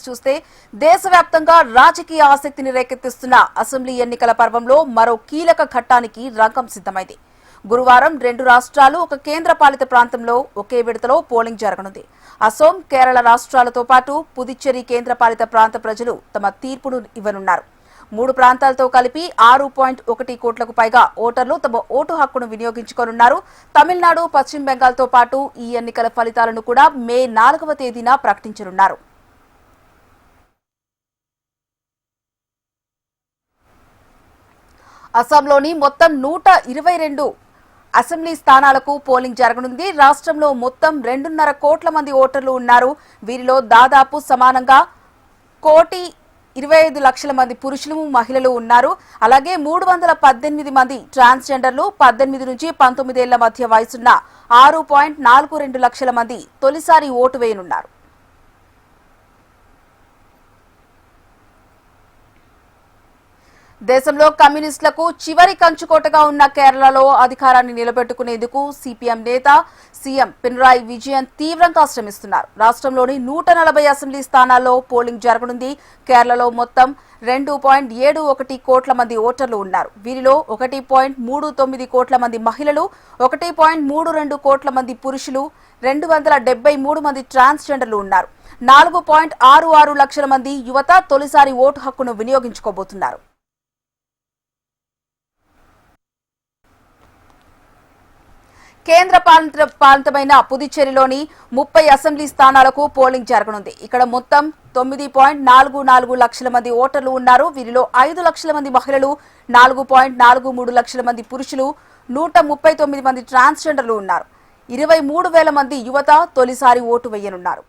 చూస్తే దేశవ్యాప్తంగా రాజకీయ ఆసక్తిని రేకెత్తిస్తున్న అసెంబ్లీ ఎన్నికల పర్వంలో మరో కీలక ఘట్టానికి రంగం సిద్ధమైంది. గురువారం 2 రాష్ట్రాలు ఒక కేంద్రపాలిత ప్రాంతంలో ఒకే విడతలో పోలింగ్ జరగనుంది. అసోం, కేరళ రాష్ట్రాలతో పాటు పుదుచ్చేరి కేంద్రపాలిత ప్రాంత ప్రజలు తమ తీర్పును ఇవ్వనున్నారు. 3 ప్రాంతాలతో కలిపి 6.1 కోట్లకు పైగా ఓటర్లు తమ ఓటు హక్కును వినియోగించుకోనున్నారు. తమిళనాడు, పశ్చిమ బెంగాల్తో పాటు ఈ ఎన్నికల ఫలితాలను కూడా మే 4వ తేదీన ప్రకటించనున్నారు. అస్సాంలోని మొత్తం 122 అసెంబ్లీ స్థానాలకు పోలింగ్ జరగనుంది. రాష్ట్రంలో మొత్తం 2.5 కోట్ల మంది ఓటర్లు ఉన్నారు. వీరిలో దాదాపు సమానంగా 1,25,00,000 మంది పురుషులు, మహిళలు ఉన్నారు. అలాగే 318 మంది ట్రాన్స్జెండర్లు, 18 నుంచి 19 ఏళ్ల మధ్య వయసున్న 6.42 లక్షల మంది తొలిసారి ఓటు వేయనున్నారు. దేశంలో కమ్యూనిస్టులకు చివరి కంచుకోటగా ఉన్న కేరళలో అధికారాన్ని నిలబెట్టుకునేందుకు సిపిఎం నేత సీఎం పినరాయి విజయన్ తీవ్రంగా శ్రమిస్తున్నారు. రాష్ట్రంలోని 140 అసెంబ్లీ స్థానాల్లో పోలింగ్ జరగనుంది. కేరళలో మొత్తం 2.71 కోట్ల మంది ఓటర్లు ఉన్నారు. వీరిలో 1.39 కోట్ల మంది మహిళలు, 1.32 కోట్ల మంది పురుషులు, 273 మంది ట్రాన్స్జెండర్లు ఉన్నారు. 4.66 లక్షల మంది యువత తొలిసారి ఓటు హక్కును వినియోగించుకోబోతున్నారు. కేంద్ర పాలితమైన పుదుచ్చేరిలోని 30 అసెంబ్లీ స్థానాలకు పోలింగ్ జరగనుంది. ఇక్కడ మొత్తం 9.44 లక్షల మంది ఓటర్లు ఉన్నారు. వీరిలో 5 లక్షల మంది మహిళలు, 4.43 లక్షల మంది పురుషులు, 139 మంది ట్రాన్స్జెండర్లు ఉన్నారు. 23,000 మంది యువత తొలిసారి ఓటు వేయనున్నారు.